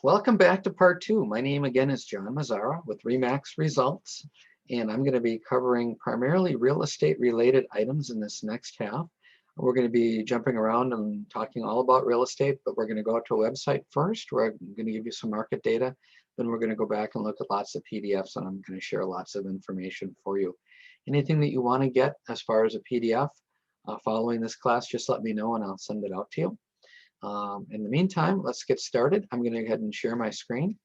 Welcome back to part two. My name again is John Mazzara with ReMax Results, and I'm going to be covering primarily real estate related items in this next half. We're going to be jumping around and talking all about real estate, but we're going to go to a website first where I'm going to give you some market data. Then we're going to go back and look at lots of PDFs, and I'm going to share lots of information for you. Anything that you want to get as far as a PDF following this class, just let me know and I'll send it out to you. In the meantime, let's get started. I'm going to go ahead and share my screen.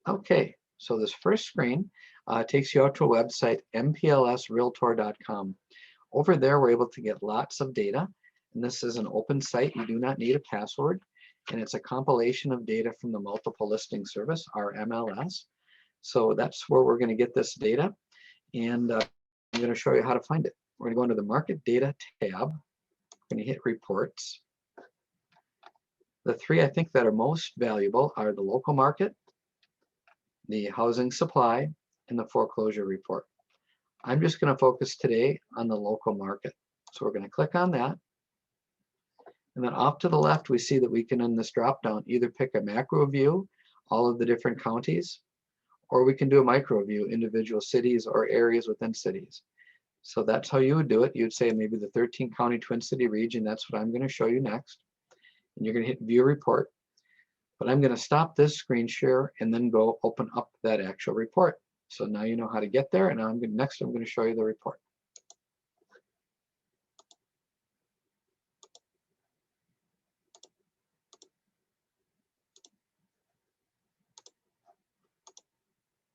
Okay, so this first screen takes you out to a website, mplsrealtor.com. Over there, we're able to get lots of data, and this is an open site. You do not need a password, and it's a compilation of data from the Multiple Listing Service, our MLS. So that's where we're going to get this data, and I'm going to show you how to find it. We're going to go into the Market Data tab. We're going to hit Reports. The three I think that are most valuable are the local market, the housing supply, and the foreclosure report. I'm just going to focus today on the local market. So we're going to click on that. And then off to the left, we see that we can, in this drop down, either pick a macro view, all of the different counties, or we can do a micro view, individual cities or areas within cities. So that's how you would do it. You'd say maybe the 13 county Twin City region. That's what I'm going to show you next. And you're going to hit View Report. But I'm going to stop this screen share and then go open up that actual report. So now you know how to get there. And next I'm going to show you the report.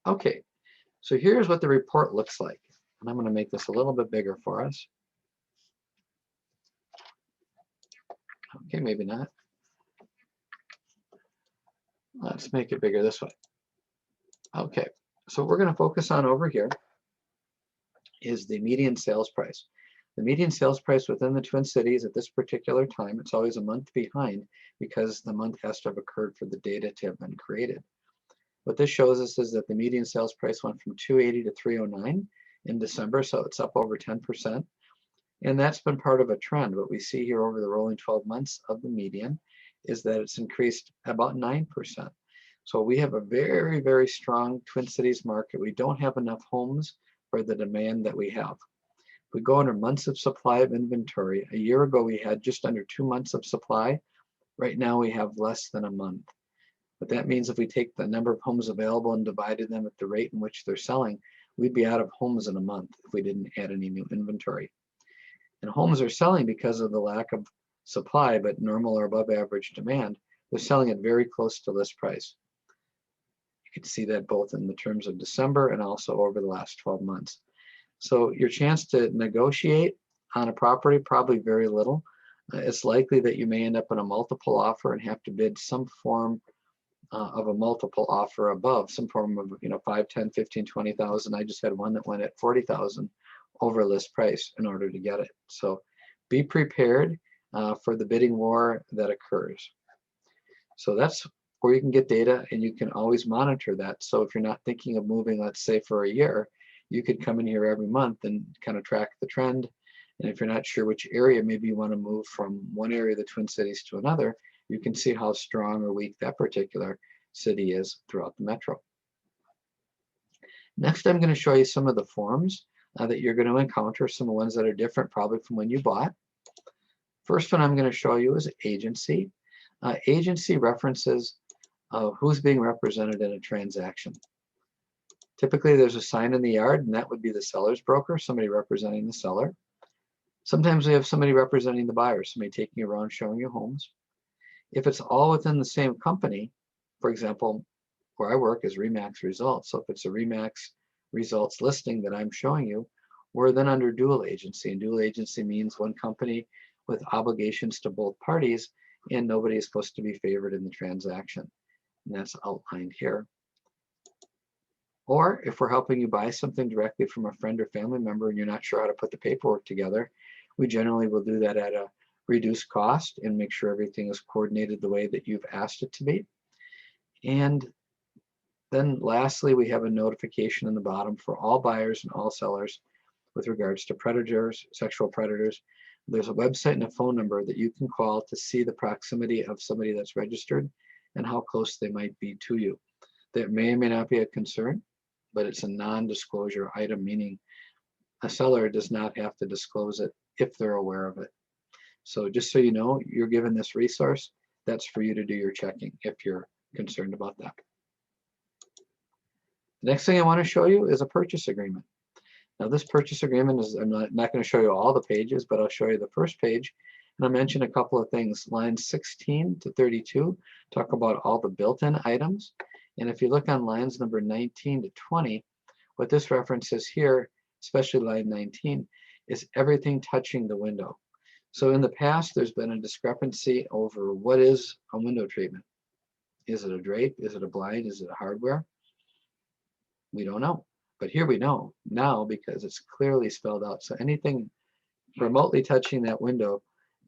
Okay, so here's what the report looks like. And I'm going to make this a little bit bigger for us. Okay, maybe not. Let's make it bigger this way. Okay, so we're going to focus on over here is the median sales price. The median sales price within the Twin Cities at this particular time, it's always a month behind because the month has to have occurred for the data to have been created. What this shows us is that the median sales price went from 280 to 309 in December, so it's up over 10%. And that's been part of a trend. What we see here over the rolling 12 months of the median is that it's increased about 9%. So we have a very, very strong Twin Cities market. We don't have enough homes for the demand that we have. If we go under months of supply of inventory, a year ago we had just under 2 months of supply. Right now we have less than a month. But that means if we take the number of homes available and divided them at the rate in which they're selling, we'd be out of homes in a month if we didn't add any new inventory. And homes are selling because of the lack of supply, but normal or above average demand. They're selling at very close to list price. You can see that both in the terms of December and also over the last 12 months. So your chance to negotiate on a property, probably very little. It's likely that you may end up in a multiple offer and have to bid some form of a multiple offer above, some form of 5, 10, 15, 20,000. I just had one that went at 40,000 over list price in order to get it. So be prepared for the bidding war that occurs. So that's where you can get data, and you can always monitor that. So if you're not thinking of moving, let's say for a year, you could come in here every month and kind of track the trend. And if you're not sure which area, maybe you want to move from one area of the Twin Cities to another, you can see how strong or weak that particular city is throughout the metro. Next, I'm going to show you some of the forms that you're going to encounter, some of the ones that are different probably from when you bought. First one I'm going to show you is agency. Agency references who's being represented in a transaction. Typically there's a sign in the yard, and that would be the seller's broker, somebody representing the seller. Sometimes we have somebody representing the buyer, somebody taking you around showing you homes. If it's all within the same company, for example, where I work is ReMax Results. So if it's a ReMax Results listing that I'm showing you, we're then under dual agency. And dual agency means one company with obligations to both parties, and nobody is supposed to be favored in the transaction. And that's outlined here. Or if we're helping you buy something directly from a friend or family member and you're not sure how to put the paperwork together, we generally will do that at a reduced cost and make sure everything is coordinated the way that you've asked it to be. And then lastly, we have a notification in the bottom for all buyers and all sellers with regards to predators, sexual predators. There's a website and a phone number that you can call to see the proximity of somebody that's registered and how close they might be to you. That may or may not be a concern, but it's a non-disclosure item, meaning a seller does not have to disclose it if they're aware of it. So just so you know, you're given this resource. That's for you to do your checking if you're concerned about that. The next thing I want to show you is a purchase agreement. Now this purchase agreement is, I'm not going to show you all the pages, but I'll show you the first page. And I'll mention a couple of things. Lines 16 to 32 talk about all the built-in items. And if you look on lines number 19 to 20, what this references here, especially line 19, is everything touching the window. So in the past, there's been a discrepancy over what is a window treatment. Is it a drape? Is it a blind? Is it a hardware? We don't know. But here we know now because it's clearly spelled out. So anything remotely touching that window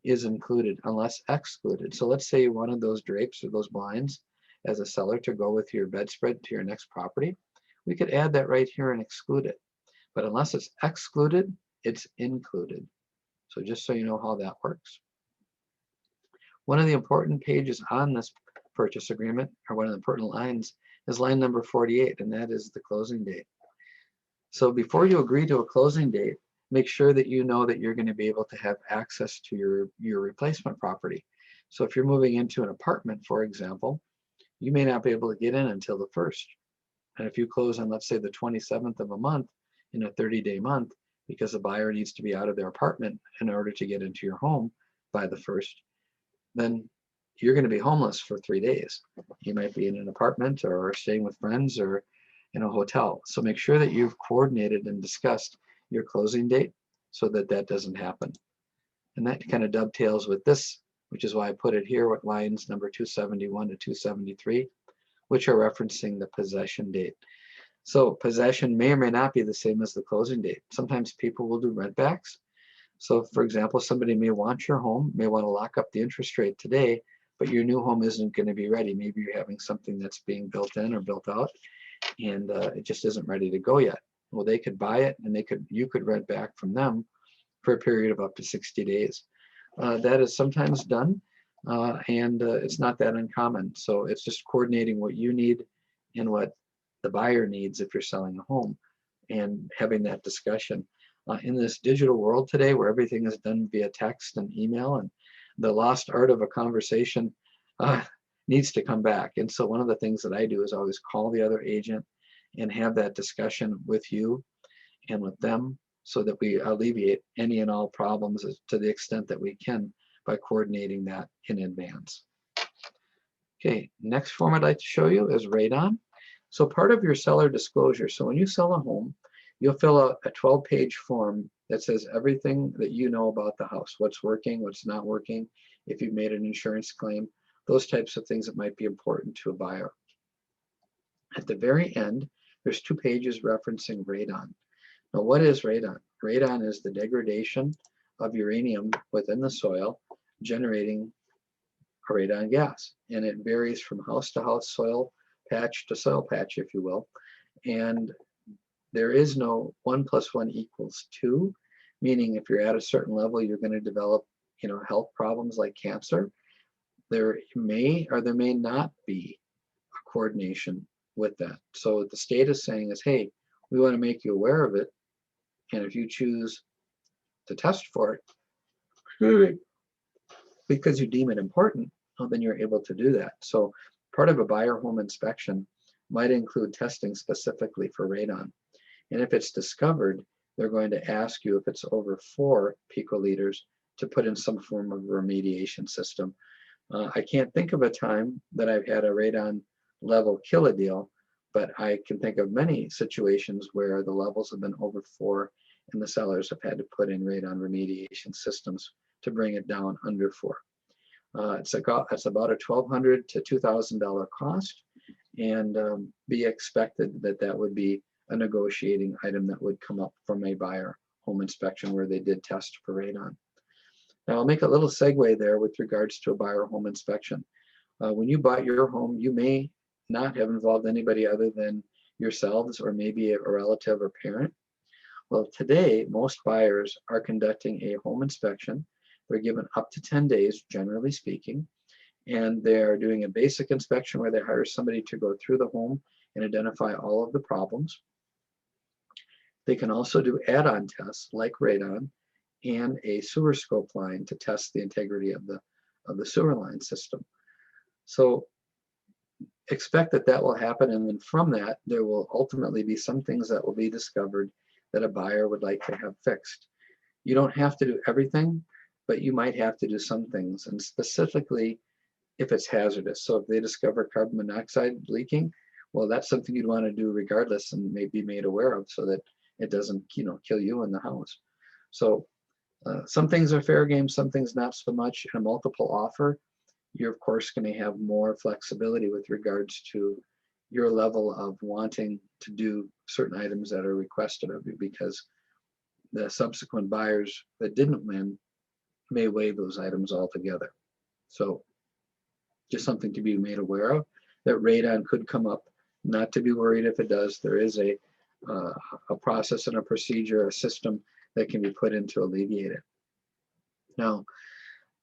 is included unless excluded. So let's say you wanted those drapes or those blinds as a seller to go with your bedspread to your next property. We could add that right here and exclude it. But unless it's excluded, it's included. So just so you know how that works. One of the important pages on this purchase agreement, or one of the important lines, is line number 48, and that is the closing date. So before you agree to a closing date, make sure that you know that you're going to be able to have access to your replacement property. So if you're moving into an apartment, for example, you may not be able to get in until the 1st. And if you close on, let's say, the 27th of a month in a 30-day month, because the buyer needs to be out of their apartment in order to get into your home by the 1st, then you're going to be homeless for 3 days. You might be in an apartment or staying with friends or in a hotel. So make sure that you've coordinated and discussed your closing date so that that doesn't happen. And that kind of dovetails with this, which is why I put it here with lines number 271 to 273, which are referencing the possession date. So possession may or may not be the same as the closing date. Sometimes people will do rent backs. So for example, somebody may want your home, may want to lock up the interest rate today, but your new home isn't going to be ready. Maybe you're having something that's being built in or built out, and it just isn't ready to go yet. Well, they could buy it, and you could rent back from them for a period of up to 60 days. That is sometimes done, and it's not that uncommon. So it's just coordinating what you need and what the buyer needs if you're selling a home, and having that discussion. In this digital world today where everything is done via text and email, and the lost art of a conversation needs to come back. And so one of the things that I do is always call the other agent and have that discussion with you and with them so that we alleviate any and all problems to the extent that we can by coordinating that in advance. Okay, next form I'd like to show you is Radon. So part of your seller disclosure, so when you sell a home, you'll fill out a 12-page form that says everything that you know about the house, what's working, what's not working, if you've made an insurance claim, those types of things that might be important to a buyer. At the very end, there's 2 pages referencing radon. Now, what is radon? Radon is the degradation of uranium within the soil, generating a radon gas. And it varies from house to house, soil patch to soil patch, if you will. And there is no 1 + 1 = 2, meaning if you're at a certain level, you're going to develop, health problems like cancer. There may or there may not be a coordination with that. So what the state is saying is, hey, we want to make you aware of it, and if you choose to test for it, because you deem it important, well, then you're able to do that. So part of a buyer home inspection might include testing specifically for radon. And if it's discovered, they're going to ask you if it's over 4 picoliters to put in some form of remediation system. I can't think of a time that I've had a radon level kill a deal, but I can think of many situations where the levels have been over 4 and the sellers have had to put in radon remediation systems to bring it down under 4. It's about a $1,200 to $2,000 cost, and be expected that that would be a negotiating item that would come up from a buyer home inspection where they did test for radon. Now I'll make a little segue there with regards to a buyer home inspection. When you bought your home, you may not have involved anybody other than yourselves or maybe a relative or parent. Well, today, most buyers are conducting a home inspection They're given up to 10 days, generally speaking, and they're doing a basic inspection where they hire somebody to go through the home and identify all of the problems. They can also do add-on tests like radon and a sewer scope line to test the integrity of the sewer line system. So expect that that will happen, and then from that there will ultimately be some things that will be discovered that a buyer would like to have fixed. You don't have to do everything, but you might have to do some things, and specifically if it's hazardous. So if they discover carbon monoxide leaking, well, that's something you'd want to do regardless and may be made aware of so that it doesn't, kill you in the house. So some things are fair game, some things not so much. In a multiple offer, you're of course going to have more flexibility with regards to your level of wanting to do certain items that are requested of you, because the subsequent buyers that didn't win may waive those items altogether. So just something to be made aware of, that radon could come up. Not to be worried if it does. There is a process and a procedure, a system that can be put in to alleviate it. Now,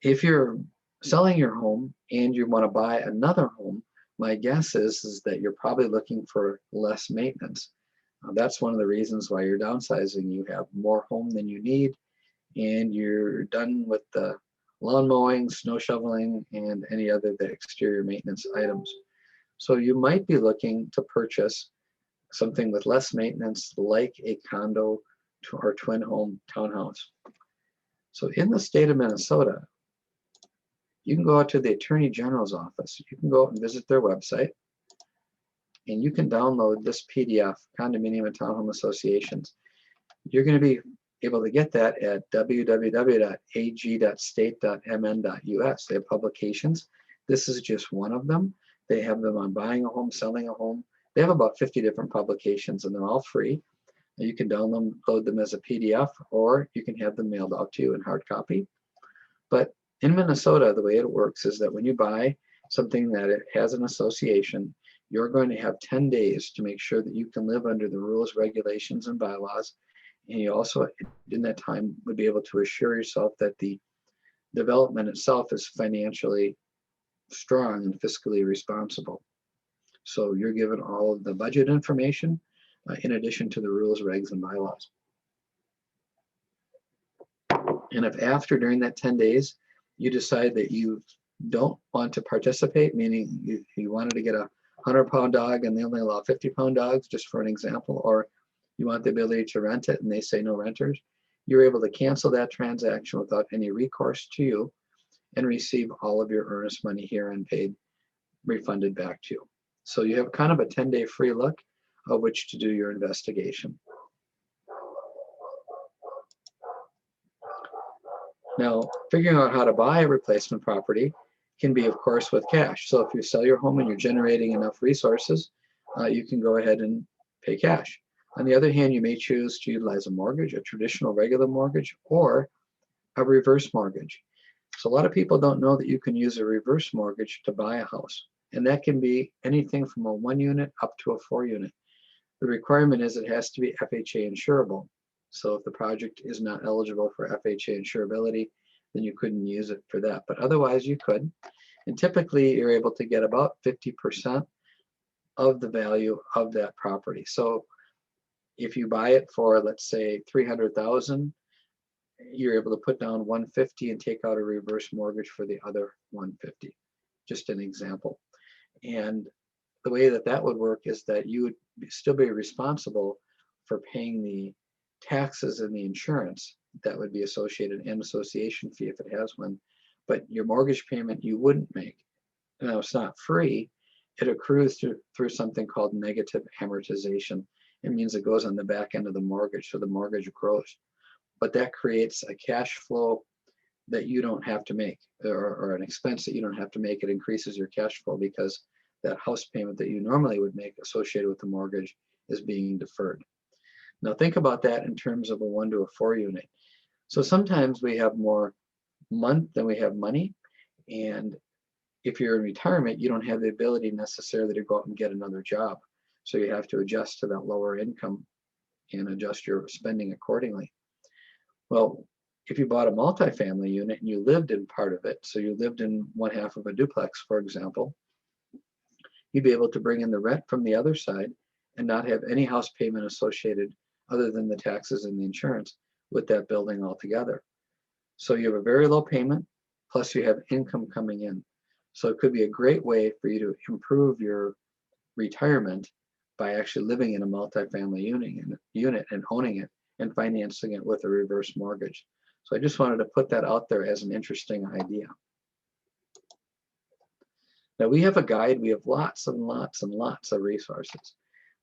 if you're selling your home and you want to buy another home, my guess is that you're probably looking for less maintenance. That's one of the reasons why you're downsizing. You have more home than you need, and you're done with the lawn mowing, snow shoveling, and any other the exterior maintenance items. So you might be looking to purchase something with less maintenance, like a condo or twin home townhouse. So in the state of Minnesota, you can go out to the Attorney General's office. You can go out and visit their website, and you can download this PDF, Condominium and Townhome Associations. You're going to be able to get that at www.ag.state.mn.us. They have publications. This is just one of them. They have them on buying a home, selling a home. They have about 50 different publications, and they're all free. You can download them as a PDF, or you can have them mailed out to you in hard copy. But in Minnesota, the way it works is that when you buy something that it has an association, you're going to have 10 days to make sure that you can live under the rules, regulations, and bylaws. And you also, in that time, would be able to assure yourself that the development itself is financially strong and fiscally responsible. So you're given all of the budget information in addition to the rules, regs, and bylaws. And if during that 10 days, you decide that you don't want to participate, meaning you wanted to get a 100-pound dog and they only allow 50-pound dogs, just for an example, or you want the ability to rent it and they say no renters, you're able to cancel that transaction without any recourse to you and receive all of your earnest money here and paid, refunded back to you. So you have kind of a 10-day free look of which to do your investigation. Now, figuring out how to buy a replacement property can be, of course, with cash. So if you sell your home and you're generating enough resources, you can go ahead and pay cash. On the other hand, you may choose to utilize a mortgage, a traditional regular mortgage, or a reverse mortgage. So a lot of people don't know that you can use a reverse mortgage to buy a house. And that can be anything from a 1-unit up to a 4-unit. The requirement is it has to be FHA insurable. So if the project is not eligible for FHA insurability, then you couldn't use it for that. But otherwise you could. And typically you're able to get about 50% of the value of that property. So if you buy it for, let's say, $300,000, you're able to put down $150 and take out a reverse mortgage for the other $150. Just an example. And the way that that would work is that you would still be responsible for paying the taxes and the insurance that would be associated, and association fee if it has one, but your mortgage payment you wouldn't make. Now, it's not free. It accrues through something called negative amortization. It means it goes on the back end of the mortgage, so the mortgage grows. But that creates a cash flow that you don't have to make, or an expense that you don't have to make. It increases your cash flow because that house payment that you normally would make associated with the mortgage is being deferred. Now think about that in terms of a 1 to a 4 unit. So sometimes we have more month than we have money, and if you're in retirement, you don't have the ability necessarily to go out and get another job. So you have to adjust to that lower income and adjust your spending accordingly. Well, If you bought a multifamily unit and you lived in part of it, so you lived in one half of a duplex, for example, you'd be able to bring in the rent from the other side and not have any house payment associated other than the taxes and the insurance with that building altogether. So you have a very low payment, plus you have income coming in. So it could be a great way for you to improve your retirement by actually living in a multifamily unit and owning it and financing it with a reverse mortgage. So I just wanted to put that out there as an interesting idea. Now we have a guide. We have lots and lots and lots of resources.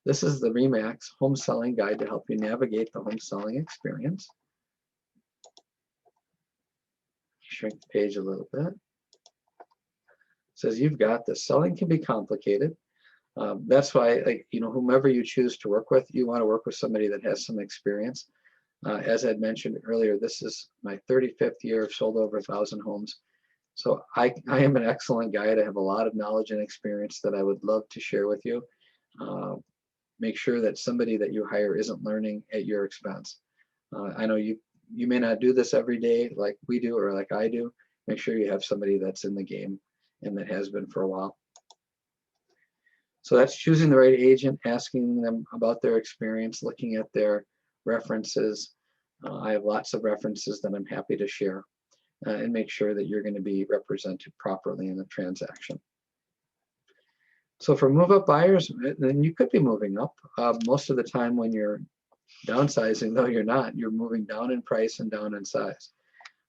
This is the ReMax Home Selling Guide to help you navigate the home selling experience. Shrink the page a little bit. It says you've got this. Selling can be complicated. That's why, like, whomever you choose to work with, you want to work with somebody that has some experience. As I'd mentioned earlier, this is my 35th year. I've sold over 1,000 homes. So I am an excellent guide. I have a lot of knowledge and experience that I would love to share with you. Make sure that somebody that you hire isn't learning at your expense. I know you may not do this every day like we do or like I do. Make sure you have somebody that's in the game and that has been for a while. So that's choosing the right agent, asking them about their experience, looking at their references. I have lots of references that I'm happy to share, and make sure that you're going to be represented properly in the transaction. So for move-up buyers, then you could be moving up. Most of the time when you're downsizing, though you're not, you're moving down in price and down in size.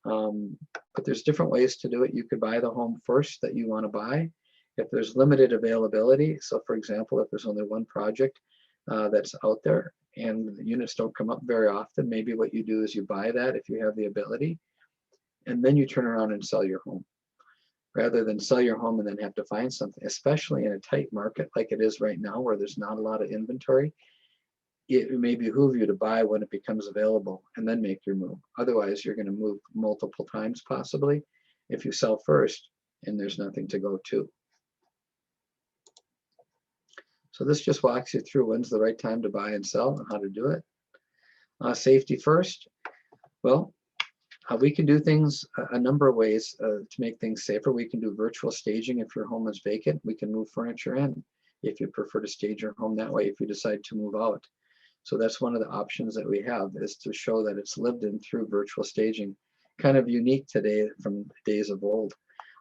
But there's different ways to do it. You could buy the home first that you want to buy. If there's limited availability, so for example, if there's only one project that's out there and the units don't come up very often, maybe what you do is you buy that if you have the ability, and then you turn around and sell your home. Rather than sell your home and then have to find something, especially in a tight market like it is right now where there's not a lot of inventory, it may behoove you to buy when it becomes available and then make your move. Otherwise, you're going to move multiple times possibly if you sell first and there's nothing to go to. So this just walks you through when's the right time to buy and sell and how to do it. Safety first. Well, we can do things a number of ways to make things safer. We can do virtual staging if your home is vacant. We can move furniture in if you prefer to stage your home that way if you decide to move out. So that's one of the options that we have, is to show that it's lived in through virtual staging. Kind of unique today from days of old.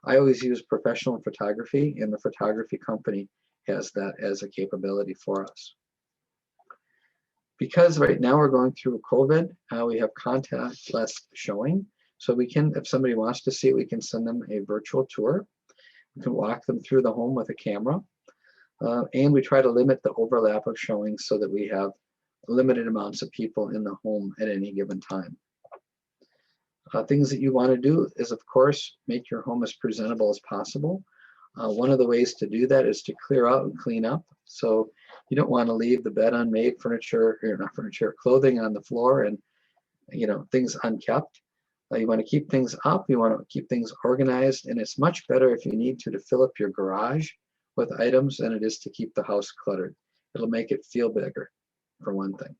I always use professional photography, and the photography company has that as a capability for us. Because right now we're going through COVID, we have contactless showing. So we can, if somebody wants to see it, we can send them a virtual tour. We can walk them through the home with a camera. And we try to limit the overlap of showings so that we have limited amounts of people in the home at any given time. Things that you want to do is, of course, make your home as presentable as possible. One of the ways to do that is to clear out and clean up. So you don't want to leave the bed unmade, clothing on the floor, and things unkept. You want to keep things up. You want to keep things organized, and it's much better if you need to fill up your garage with items than it is to keep the house cluttered. It'll make it feel bigger, for one thing.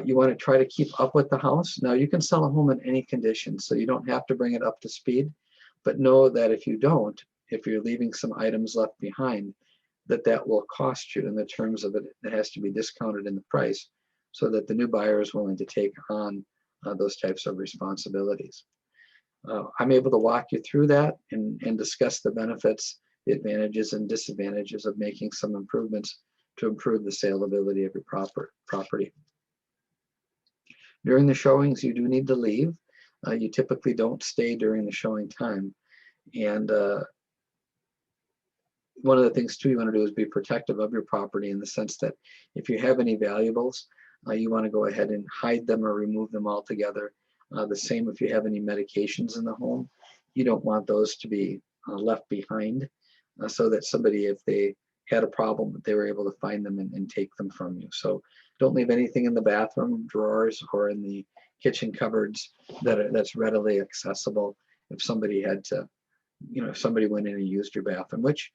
You want to try to keep up with the house. Now, you can sell a home in any condition, so you don't have to bring it up to speed, but know that if you don't, if you're leaving some items left behind, that will cost you in the terms of it. It has to be discounted in the price so that the new buyer is willing to take on those types of responsibilities. I'm able to walk you through that and discuss the benefits, the advantages and disadvantages of making some improvements to improve the saleability of your property. During the showings, you do need to leave. You typically don't stay during the showing time. And one of the things too you want to do is be protective of your property, in the sense that if you have any valuables, you want to go ahead and hide them or remove them altogether. The same if you have any medications in the home, you don't want those to be left behind, so that somebody, if they had a problem, they were able to find them and take them from you. So don't leave anything in the bathroom drawers or in the kitchen cupboards that's readily accessible. If somebody had to, if somebody went in and used your bathroom, which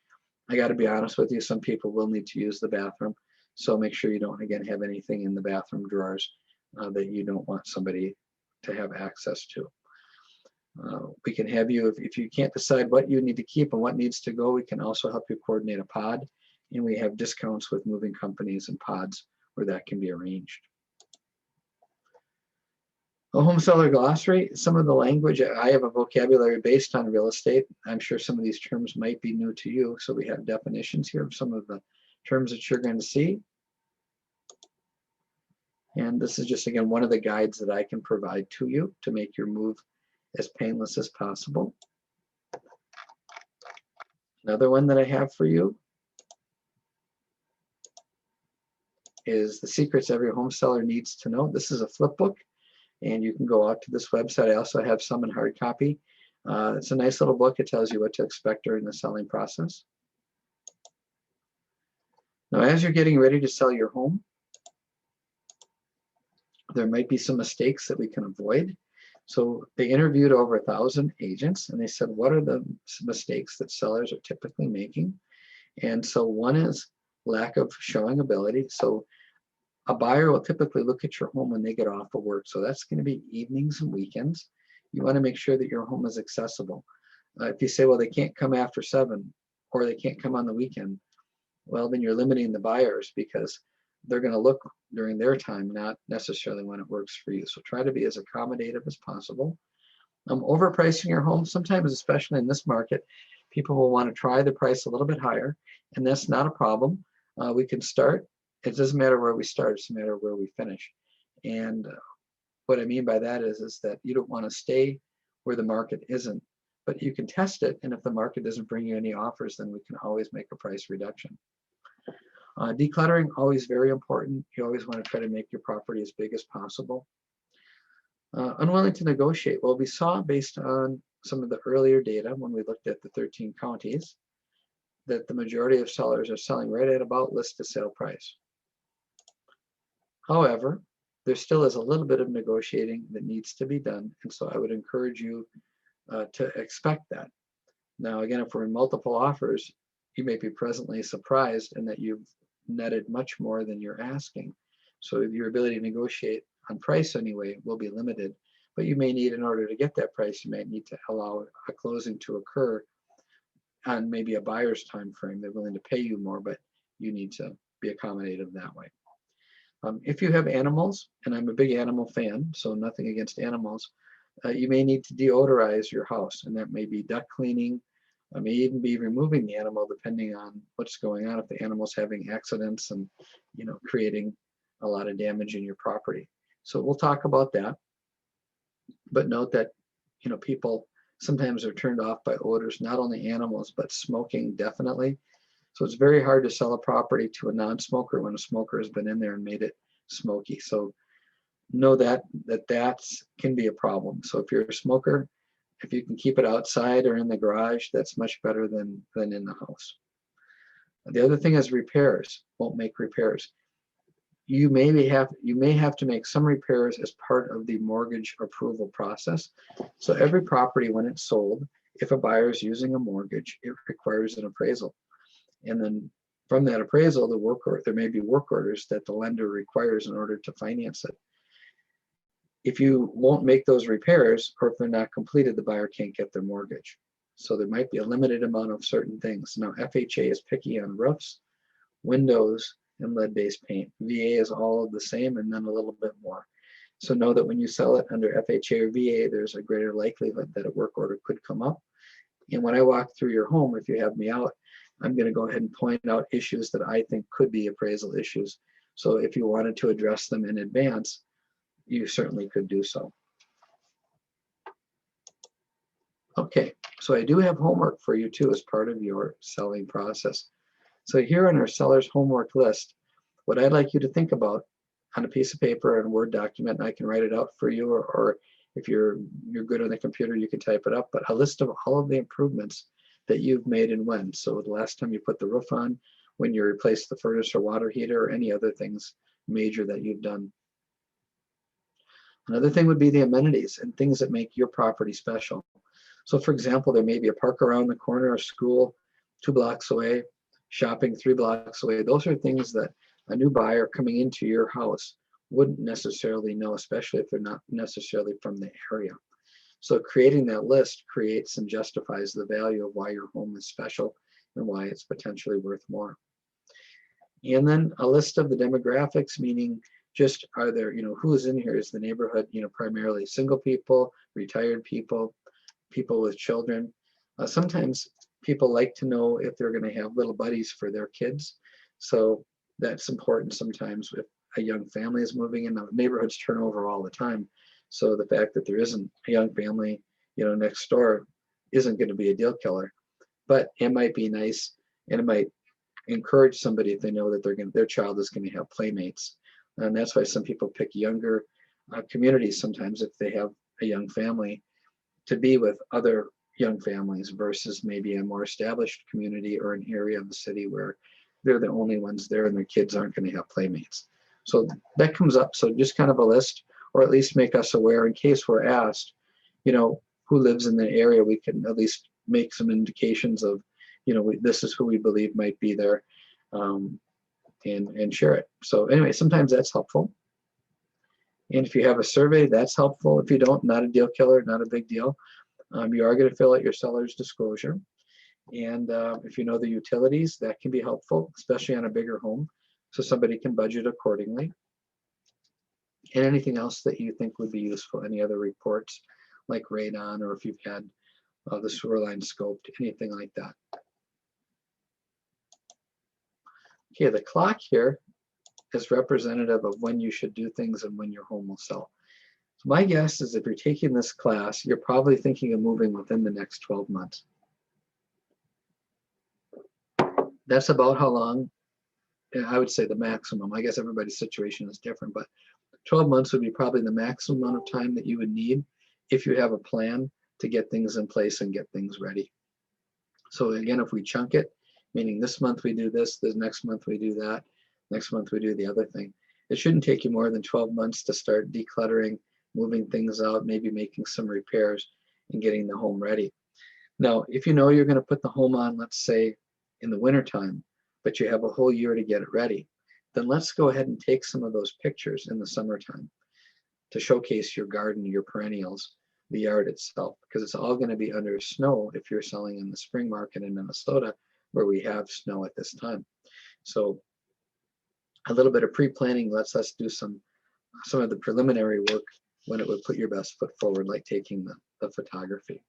I got to be honest with you, some people will need to use the bathroom. So make sure you don't, again, have anything in the bathroom drawers that you don't want somebody to have access to. We can have you, if you can't decide what you need to keep and what needs to go, we can also help you coordinate a pod. And we have discounts with moving companies and pods where that can be arranged. A home seller glossary, some of the language, I have a vocabulary based on real estate. I'm sure some of these terms might be new to you. So we have definitions here of some of the terms that you're going to see. And this is just, again, one of the guides that I can provide to you to make your move as painless as possible. Another one that I have for you is the secrets every home seller needs to know. This is a flip book, and you can go out to this website. I also have some in hard copy. It's a nice little book. It tells you what to expect during the selling process. Now, as you're getting ready to sell your home, there might be some mistakes that we can avoid. So they interviewed over 1,000 agents, and they said, what are the mistakes that sellers are typically making? And so one is lack of showing ability. So a buyer will typically look at your home when they get off of work. So that's going to be evenings and weekends. You want to make sure that your home is accessible. If you say, well, they can't come after 7 or they can't come on the weekend, well, then you're limiting the buyers because they're going to look during their time, not necessarily when it works for you. So try to be as accommodative as possible. Overpricing your home, sometimes, especially in this market, people will want to try the price a little bit higher, and that's not a problem. We can start. It doesn't matter where we start, it's a matter of where we finish. And what I mean by that is that you don't want to stay where the market isn't, but you can test it, and if the market doesn't bring you any offers, then we can always make a price reduction. Decluttering, always very important. You always want to try to make your property as big as possible. Unwilling to negotiate. Well, we saw based on some of the earlier data when we looked at the 13 counties that the majority of sellers are selling right at about list to sale price. However, there still is a little bit of negotiating that needs to be done, and so I would encourage you to expect that. Now, again, if we're in multiple offers, you may be pleasantly surprised in that you've netted much more than you're asking. So your ability to negotiate on price anyway will be limited, but you may need, in order to get that price, you might need to allow a closing to occur on maybe a buyer's time frame. They're willing to pay you more, but you need to be accommodative that way. If you have animals, and I'm a big animal fan, so nothing against animals, you may need to deodorize your house, and that may be duct cleaning. I may even be removing the animal depending on what's going on, if the animal's having accidents and creating a lot of damage in your property. So we'll talk about that. But note that people sometimes are turned off by odors, not only animals, but smoking definitely. So it's very hard to sell a property to a non-smoker when a smoker has been in there and made it smoky. So know that can be a problem. So if you're a smoker, if you can keep it outside or in the garage, that's much better than in the house. The other thing is repairs. Won't make repairs. You may have to make some repairs as part of the mortgage approval process. So every property, when it's sold, if a buyer is using a mortgage, it requires an appraisal. And then from that appraisal, there may be work orders that the lender requires in order to finance it. If you won't make those repairs, or if they're not completed, the buyer can't get their mortgage. So there might be a limited amount of certain things. Now, FHA is picky on roofs, windows, and lead-based paint. VA is all of the same and then a little bit more. So know that when you sell it under FHA or VA, there's a greater likelihood that a work order could come up. And when I walk through your home, if you have me out, I'm going to go ahead and point out issues that I think could be appraisal issues. So if you wanted to address them in advance, you certainly could do so. Okay, so I do have homework for you too as part of your selling process. So here on our seller's homework list, what I'd like you to think about on a piece of paper and Word document, and I can write it out for you, or if you're good on the computer, you can type it up, but a list of all of the improvements that you've made and when. So the last time you put the roof on, when you replaced the furnace or water heater, or any other things major that you've done. Another thing would be the amenities and things that make your property special. So for example, there may be a park around the corner, a school 2 blocks away, shopping 3 blocks away. Those are things that a new buyer coming into your house wouldn't necessarily know, especially if they're not necessarily from the area. So creating that list creates and justifies the value of why your home is special and why it's potentially worth more. And then a list of the demographics, meaning just are there, who is in here? Is the neighborhood, primarily single people, retired people, people with children? Sometimes people like to know if they're going to have little buddies for their kids. So that's important sometimes if a young family is moving in. Neighborhoods turn over all the time. So the fact that there isn't a young family, next door isn't going to be a deal killer. But it might be nice, and it might encourage somebody if they know that their child is going to have playmates. And that's why some people pick younger communities sometimes if they have a young family to be with other young families versus maybe a more established community or an area of the city where they're the only ones there and their kids aren't going to have playmates. So that comes up. So just kind of a list, or at least make us aware in case we're asked, who lives in the area. We can at least make some indications of, this is who we believe might be there, and share it. So anyway, sometimes that's helpful. And if you have a survey, that's helpful. If you don't, not a deal killer, not a big deal. You are going to fill out your seller's disclosure. And if you know the utilities, that can be helpful, especially on a bigger home, so somebody can budget accordingly. And anything else that you think would be useful, any other reports like radon, or if you've had the sewer line scoped, anything like that. Okay, the clock here is representative of when you should do things and when your home will sell. So my guess is if you're taking this class, you're probably thinking of moving within the next 12 months. That's about how long, I would say the maximum. I guess everybody's situation is different, but 12 months would be probably the maximum amount of time that you would need if you have a plan to get things in place and get things ready. So again, if we chunk it, meaning this month we do this, the next month we do that, next month we do the other thing, it shouldn't take you more than 12 months to start decluttering, moving things out, maybe making some repairs and getting the home ready. Now, if you know you're going to put the home on, let's say in the wintertime, but you have a whole year to get it ready, then let's go ahead and take some of those pictures in the summertime to showcase your garden, your perennials, the yard itself, because it's all going to be under snow if you're selling in the spring market in Minnesota, where we have snow at this time. So a little bit of pre-planning lets us do some of the preliminary work when it would put your best foot forward, like taking the photography.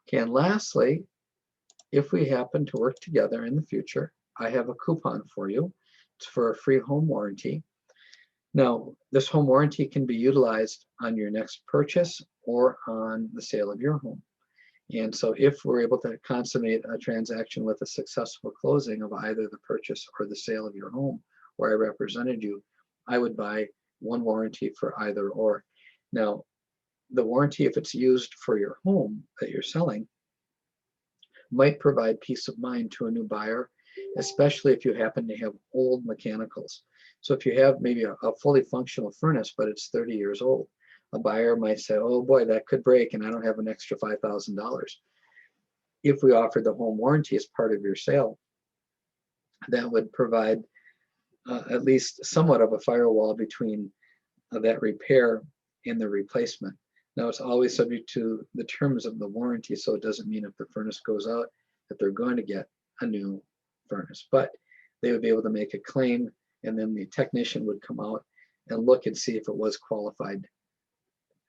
Okay, and lastly, if we happen to work together in the future, I have a coupon for you. It's for a free home warranty. Now, this home warranty can be utilized on your next purchase or on the sale of your home. And so if we're able to consummate a transaction with a successful closing of either the purchase or the sale of your home, where I represented you, I would buy one warranty for either or. Now, the warranty, if it's used for your home that you're selling, might provide peace of mind to a new buyer, especially if you happen to have old mechanicals. So if you have maybe a fully functional furnace, but it's 30 years old, a buyer might say, oh boy, that could break and I don't have an extra $5,000. If we offered the home warranty as part of your sale, that would provide at least somewhat of a firewall between that repair and the replacement. Now, it's always subject to the terms of the warranty, so it doesn't mean if the furnace goes out that they're going to get a new furnace, but they would be able to make a claim, and then the technician would come out and look and see if it was qualified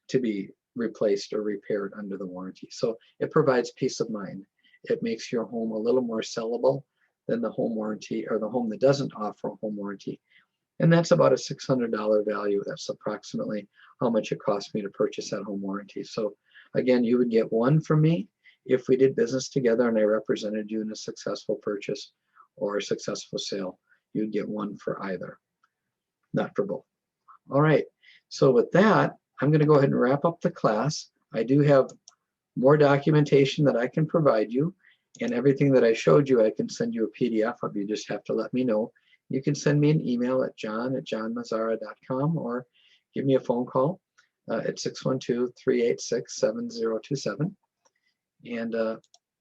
to be replaced or repaired under the warranty. So it provides peace of mind. It makes your home a little more sellable than the home warranty, or the home that doesn't offer a home warranty. And that's about a $600 value. That's approximately how much it cost me to purchase that home warranty. So again, you would get one from me if we did business together and I represented you in a successful purchase or a successful sale. You'd get one for either, not for both. All right, so with that, I'm going to go ahead and wrap up the class. I do have more documentation that I can provide you, and everything that I showed you, I can send you a PDF of. You just have to let me know. You can send me an email at john@johnmazzara.com or give me a phone call at 612-386-7027. And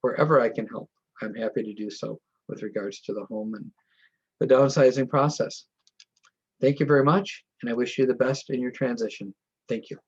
wherever I can help, I'm happy to do so with regards to the home and the downsizing process. Thank you very much, and I wish you the best in your transition. Thank you.